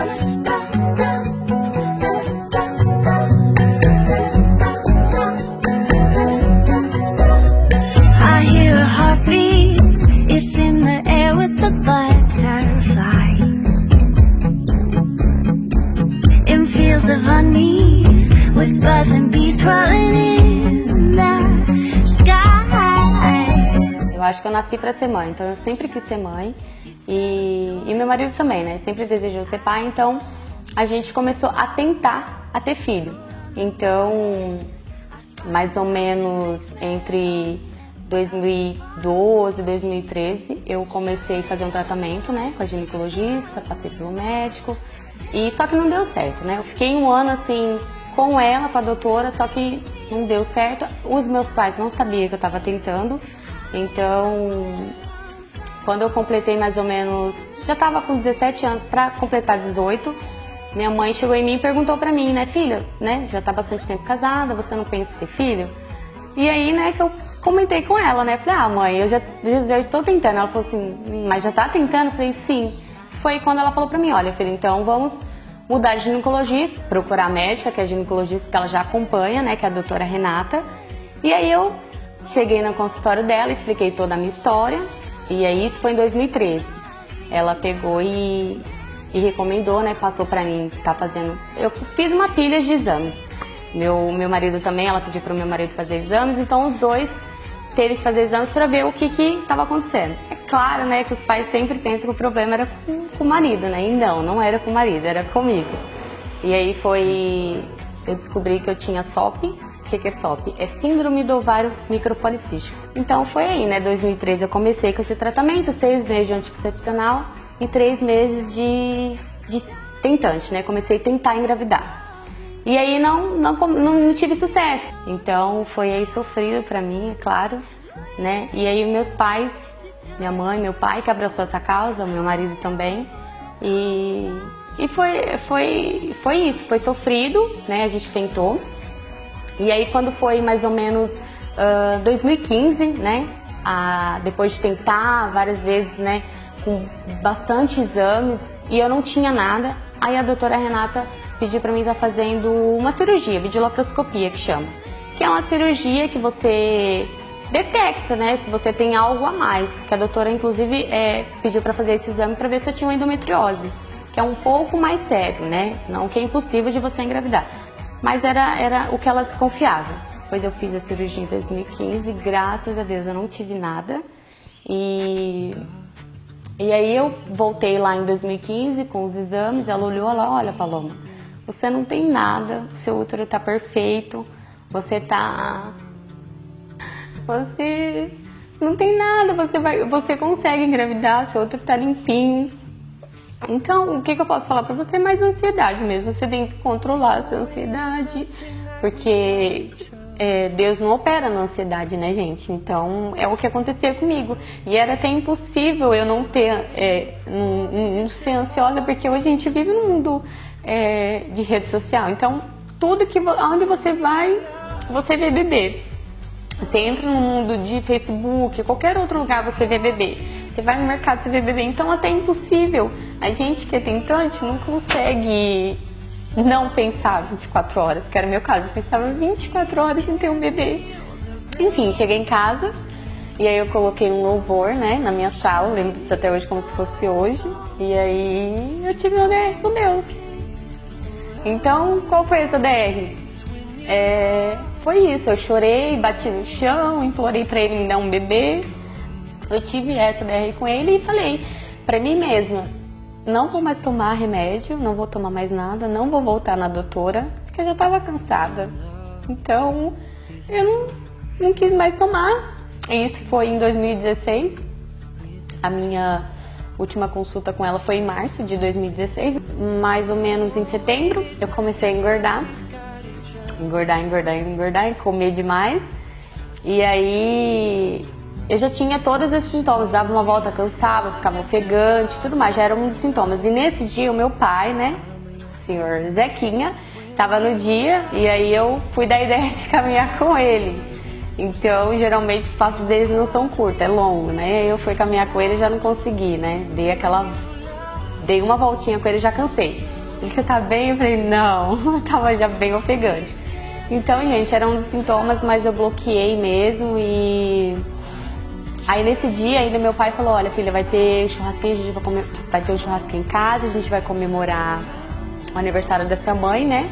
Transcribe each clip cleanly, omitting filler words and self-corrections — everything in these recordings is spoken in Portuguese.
I hear a heartbeat, it's in the air with the butterfly. In fields of honey, with birds and bees twirling in the sky. Eu acho que eu nasci para ser mãe, então eu sempre quis ser mãe e meu marido também, né? Sempre desejou ser pai, então a gente começou a tentar a ter filho. Então, mais ou menos entre 2012 e 2013, eu comecei a fazer um tratamento, né, com a ginecologista, passei pelo médico, e só que não deu certo, né? Eu fiquei um ano assim com ela, com a doutora, só que não deu certo. Os meus pais não sabiam que eu estava tentando, então quando eu completei mais ou menos, já estava com 17 anos para completar 18, minha mãe chegou em mim e perguntou para mim, né, filha, né, já tá bastante tempo casada, você não pensa em ter filho? E aí, né, que eu comentei com ela, né, falei, ah, mãe, eu já estou tentando. Ela falou assim, mas já tá tentando? Eu falei, sim. Foi quando ela falou pra mim, olha, filha, então vamos mudar de ginecologista, procurar a médica, que é a ginecologista que ela já acompanha, né, que é a doutora Renata. E aí eu cheguei no consultório dela, expliquei toda a minha história, e aí isso foi em 2013. Ela pegou e recomendou, né, passou pra mim, tá fazendo... Eu fiz uma pilha de exames. Meu marido também, ela pediu pro meu marido fazer exames, então os dois teve que fazer exames para ver o que estava acontecendo. É claro, né, que os pais sempre pensam que o problema era com o marido, né? E não era com o marido, era comigo. E aí eu descobri que eu tinha SOP. O que é SOP? É Síndrome do Ovário Micropolicístico. Então foi aí, né, 2013 eu comecei com esse tratamento, 6 meses de anticoncepcional e 3 meses de tentante, né? Comecei a tentar engravidar. E aí não tive sucesso. Então foi aí sofrido pra mim, é claro, né? E aí meus pais, minha mãe, meu pai que abraçou essa causa, meu marido também. E foi isso, foi sofrido, né? A gente tentou. E aí quando foi mais ou menos 2015, né? Depois de tentar várias vezes, né? Com bastante exames e eu não tinha nada, aí a doutora Renata pediu para mim estar fazendo uma cirurgia, videolaparoscopia que chama, que é uma cirurgia que você detecta, né, se você tem algo a mais, que a doutora inclusive pediu para fazer esse exame para ver se eu tinha uma endometriose, que é um pouco mais sério, né, não que é impossível de você engravidar, mas era o que ela desconfiava. Pois eu fiz a cirurgia em 2015, graças a Deus eu não tive nada, e aí eu voltei lá em 2015 com os exames, ela olhou lá, olha, Paloma, você não tem nada, seu útero tá perfeito, você não tem nada, você consegue engravidar, seu útero tá limpinho. Então, o que eu posso falar pra você é mais ansiedade mesmo, você tem que controlar essa ansiedade, porque Deus não opera na ansiedade, né, gente? Então, é o que acontecia comigo. E era até impossível eu não não ser ansiosa, porque hoje a gente vive num mundo de rede social. Então, onde você vai, você vê bebê. Você entra no mundo de Facebook, qualquer outro lugar você vê bebê. Você vai no mercado, você vê bebê. Então, até é impossível. A gente que é tentante não consegue não pensar 24 horas, que era o meu caso. Eu pensava 24 horas em ter um bebê. Enfim, cheguei em casa e aí eu coloquei um louvor, né, na minha sala. Lembro disso até hoje como se fosse hoje. E aí eu tive uma DR com Deus. Então, qual foi essa DR? Foi isso, eu chorei, bati no chão, implorei pra ele me dar um bebê. Eu tive essa DR com ele e falei pra mim mesma, não vou mais tomar remédio, não vou tomar mais nada, não vou voltar na doutora, porque eu já estava cansada. Então, eu não quis mais tomar. Isso foi em 2016. A minha última consulta com ela foi em março de 2016. Mais ou menos em setembro, eu comecei a engordar. Engordar, comer demais. E aí eu já tinha todos esses sintomas, dava uma volta, cansava, ficava ofegante, tudo mais, já era um dos sintomas. E nesse dia o meu pai, né, senhor Zequinha, tava no dia e aí eu fui da ideia de caminhar com ele. Então, geralmente os passos deles não são curtos, é longo, né? Eu fui caminhar com ele e já não consegui, né? Dei uma voltinha com ele e já cansei. você tá bem? Eu falei, não, tava já bem ofegante. Então, gente, eram os sintomas, mas eu bloqueei mesmo e... Aí nesse dia ainda meu pai falou, olha filha, vai ter churrasquinho, a gente vai ter um churrasquinho em casa, a gente vai comemorar o aniversário da sua mãe, né?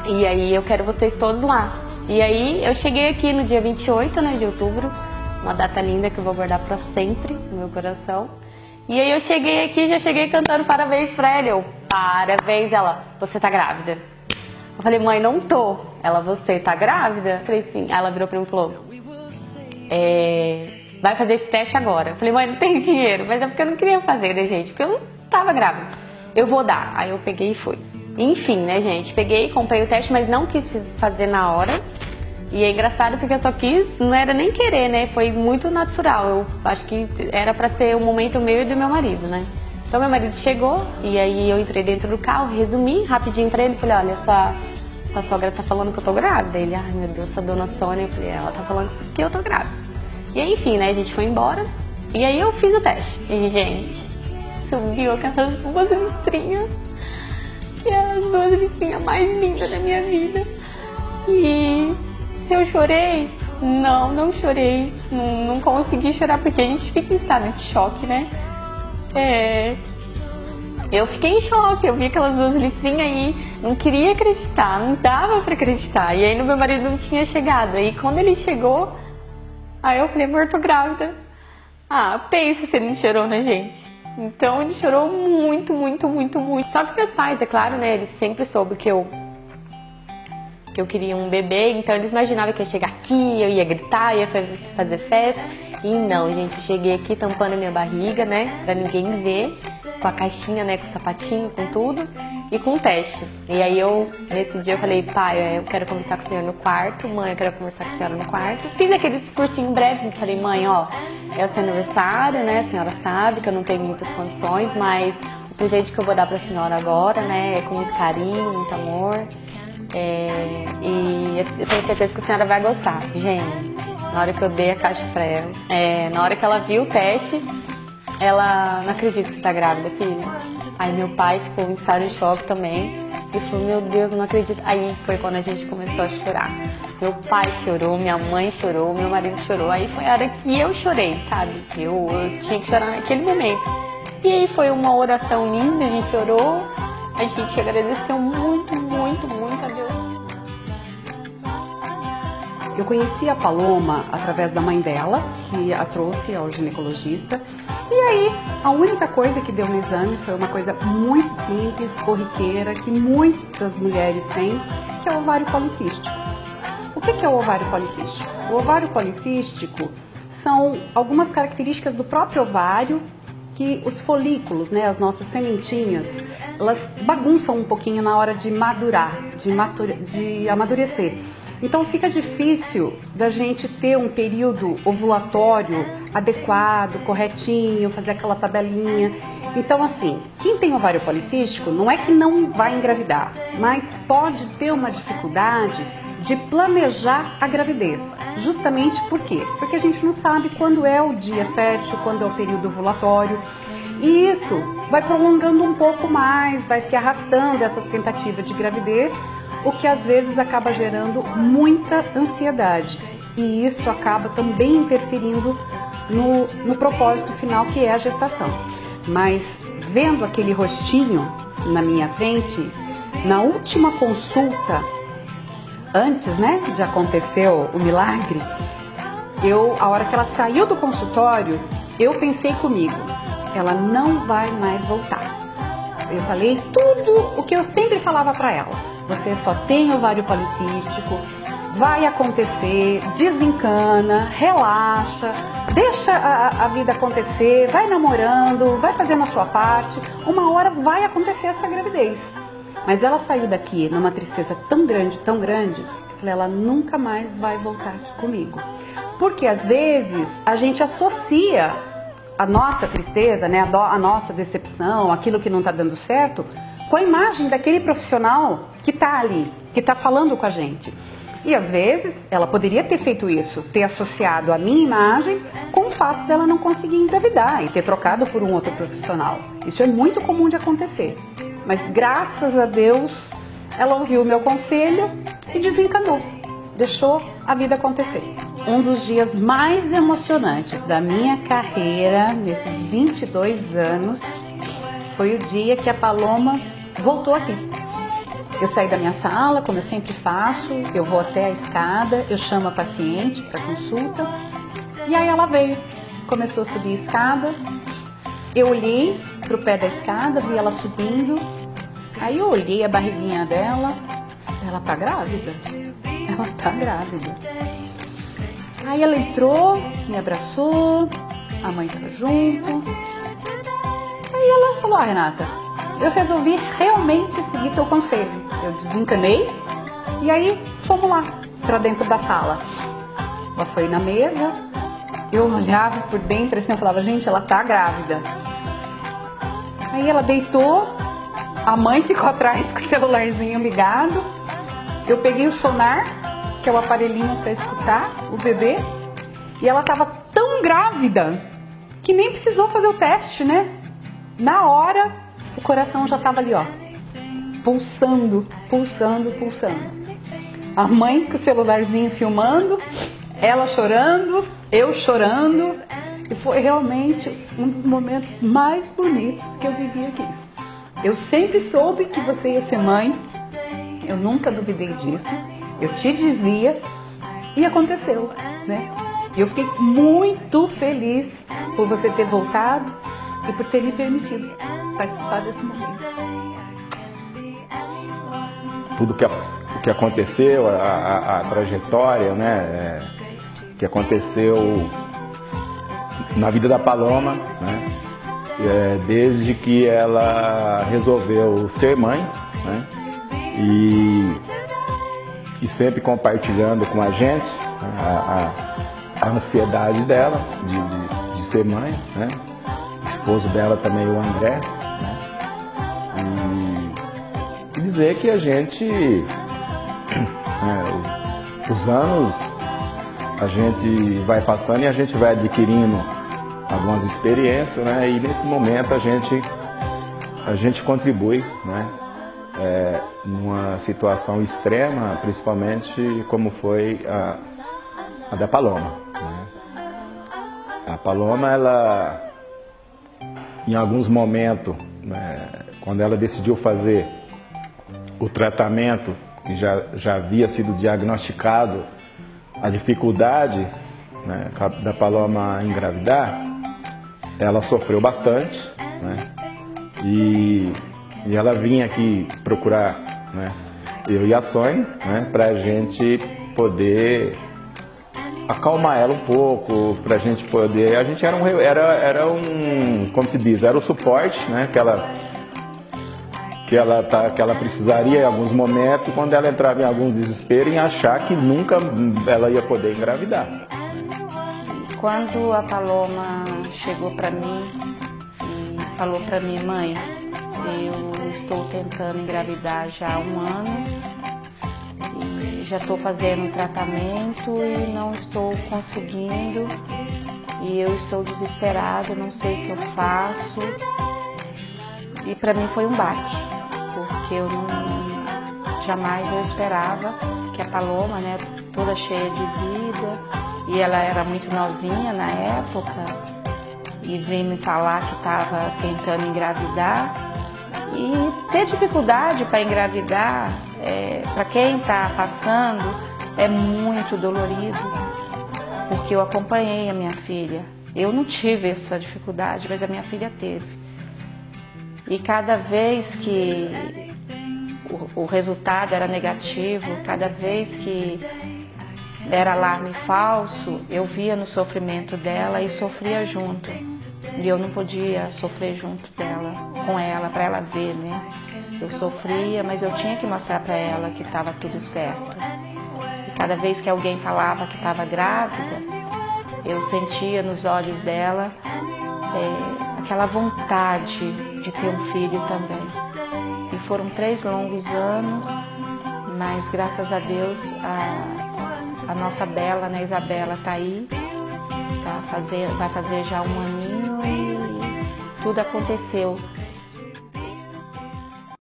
E aí eu quero vocês todos lá. E aí eu cheguei aqui no dia 28, né, de outubro, uma data linda que eu vou guardar pra sempre no meu coração. E aí eu cheguei aqui, já cheguei cantando parabéns pra ela. Eu, parabéns, ela, você tá grávida? Eu falei, mãe, não tô. Ela, você tá grávida? Eu falei, sim. Aí ela virou pra mim e falou, vai fazer esse teste agora. Eu falei, mãe, não tem dinheiro. Mas é porque eu não queria fazer, né, gente? Porque eu não tava grávida. Eu vou dar. Aí eu peguei e fui. Enfim, né, gente? Peguei, comprei o teste, mas não quis fazer na hora. E é engraçado porque eu só quis, não era nem querer, né? Foi muito natural. Eu acho que era pra ser o momento meu e do meu marido, né? Então meu marido chegou e aí eu entrei dentro do carro, resumi rapidinho pra ele, falei, olha, sua sogra tá falando que eu tô grávida. Ele, ai meu Deus, essa dona Sônia, eu falei, ela tá falando que eu tô grávida. E aí, enfim, né, a gente foi embora e aí eu fiz o teste. E, gente, subiu aquelas duas listrinhas, que eram as duas listrinhas mais lindas da minha vida. E se eu chorei? Não chorei, não consegui chorar porque a gente fica em estado de choque, né? Eu fiquei em choque, eu vi aquelas duas listrinhas aí, não queria acreditar, não dava pra acreditar. E aí meu marido não tinha chegado. E quando ele chegou, aí eu falei, amor, tô grávida. Ah, pensa se ele não chorou, né, gente? Então ele chorou muito, muito, muito, muito. Só que meus pais, é claro, né, eles sempre soube que eu queria um bebê, então eles imaginavam que eu ia chegar aqui, eu ia gritar, eu ia fazer festa. E não, gente, eu cheguei aqui tampando minha barriga, né, pra ninguém ver, com a caixinha, né, com o sapatinho, com tudo, e com o teste. E aí nesse dia eu falei, pai, eu quero conversar com o senhor no quarto, mãe, eu quero conversar com a senhora no quarto. Fiz aquele discursinho breve, que falei, mãe, ó, é o seu aniversário, né, a senhora sabe que eu não tenho muitas condições, mas o presente que eu vou dar pra senhora agora, né, é com muito carinho, muito amor. E eu tenho certeza que a senhora vai gostar. Gente, na hora que eu dei a caixa pra ela, na hora que ela viu o teste, ela, não acredita que você tá grávida, filha. Aí meu pai ficou em estado de choque também. E falou, meu Deus, eu não acredito. Aí foi quando a gente começou a chorar. Meu pai chorou, minha mãe chorou, meu marido chorou. Aí foi a hora que eu chorei, sabe? Eu tinha que chorar naquele momento. E aí foi uma oração linda, a gente orou. A gente agradeceu muito, muito, muito a Deus. Eu conheci a Paloma através da mãe dela, que a trouxe ao ginecologista. E aí, a única coisa que deu no exame foi uma coisa muito simples, corriqueira, que muitas mulheres têm, que é o ovário policístico. O que é o ovário policístico? O ovário policístico são algumas características do próprio ovário, que os folículos, né, as nossas sementinhas, elas bagunçam um pouquinho na hora de madurar, de amadurecer. Então fica difícil da gente ter um período ovulatório adequado, corretinho, fazer aquela tabelinha. Então assim, quem tem ovário policístico não é que não vai engravidar, mas pode ter uma dificuldade de planejar a gravidez. Justamente por quê? Porque a gente não sabe quando é o dia fértil, quando é o período ovulatório. E isso vai prolongando um pouco mais, vai se arrastando essa tentativa de gravidez, o que às vezes acaba gerando muita ansiedade. E isso acaba também interferindo no propósito final, que é a gestação. Mas vendo aquele rostinho na minha frente, na última consulta, antes, né, de acontecer o milagre, a hora que ela saiu do consultório, eu pensei comigo, ela não vai mais voltar. Eu falei tudo o que eu sempre falava para ela. Você só tem ovário policístico, vai acontecer, desencana, relaxa, deixa a vida acontecer, vai namorando, vai fazendo a sua parte, uma hora vai acontecer essa gravidez. Mas ela saiu daqui numa tristeza tão grande, que eu falei, ela nunca mais vai voltar aqui comigo. Porque às vezes a gente associa a nossa tristeza, né, a nossa decepção, aquilo que não está dando certo, com a imagem daquele profissional que está ali, que está falando com a gente. E às vezes ela poderia ter feito isso, ter associado a minha imagem com o fato dela não conseguir engravidar e ter trocado por um outro profissional. Isso é muito comum de acontecer. Mas graças a Deus, ela ouviu o meu conselho e desencanou, deixou a vida acontecer. Um dos dias mais emocionantes da minha carreira, nesses 22 anos, foi o dia que a Paloma voltou aqui. Eu saí da minha sala, como eu sempre faço, eu vou até a escada, eu chamo a paciente para consulta, e aí ela veio, começou a subir a escada, eu olhei para o pé da escada, vi ela subindo, aí eu olhei a barriguinha dela, ela tá grávida, ela tá grávida. Aí ela entrou, me abraçou, a mãe estava junto, aí ela falou, Renata, eu resolvi realmente seguir teu conselho. Eu desencanei e aí fomos lá para dentro da sala. Ela foi na mesa, eu olhava por dentro assim, eu falava, gente, ela tá grávida. Aí ela deitou, a mãe ficou atrás com o celularzinho ligado. Eu peguei o sonar, que é o aparelhinho para escutar o bebê, e ela tava tão grávida que nem precisou fazer o teste, né? Na hora, o coração já tava ali, ó, pulsando, pulsando, pulsando. A mãe com o celularzinho filmando, ela chorando, eu chorando. E foi realmente um dos momentos mais bonitos que eu vivi aqui. Eu sempre soube que você ia ser mãe, eu nunca duvidei disso. Eu te dizia e aconteceu, né? E eu fiquei muito feliz por você ter voltado e por ter me permitido participar desse momento. Tudo o que aconteceu, a trajetória, né, que aconteceu na vida da Paloma, né, desde que ela resolveu ser mãe, né, e sempre compartilhando com a gente a ansiedade dela de ser mãe, né, o esposo dela também, o André, né, e dizer que a gente, os anos, a gente vai passando e a gente vai adquirindo algumas experiências, né? E nesse momento a gente contribui, né? Numa situação extrema, principalmente como foi a da Paloma, né? A Paloma, ela, em alguns momentos, né, quando ela decidiu fazer o tratamento, que já havia sido diagnosticado a dificuldade, né, da Paloma engravidar, ela sofreu bastante, né, e ela vinha aqui procurar, né, eu e a Sônia, né, para a gente poder acalmar ela um pouco, para a gente poder, a gente era um, como se diz, era o suporte, né, que ela precisaria em alguns momentos, quando ela entrava em algum desespero em achar que nunca ela ia poder engravidar. Quando a Paloma chegou para mim e falou para mim, mãe, eu estou tentando engravidar já há 1 ano e já estou fazendo tratamento e não estou conseguindo e eu estou desesperada, não sei o que eu faço. E para mim foi um baque, porque jamais eu esperava que a Paloma, né, toda cheia de vida, e ela era muito novinha na época, e veio me falar que estava tentando engravidar. E ter dificuldade para engravidar, para quem está passando, é muito dolorido, porque eu acompanhei a minha filha. Eu não tive essa dificuldade, mas a minha filha teve. E cada vez que o resultado era negativo, cada vez que era alarme falso, eu via no sofrimento dela e sofria junto. E eu não podia sofrer junto dela, com ela, para ela ver, né? Eu sofria, mas eu tinha que mostrar para ela que estava tudo certo. E cada vez que alguém falava que estava grávida, eu sentia nos olhos dela aquela vontade de ter um filho também. E foram 3 longos anos, mas graças a Deus a nossa Bela, né, Isabela, está aí, vai fazer já 1 aninho e tudo aconteceu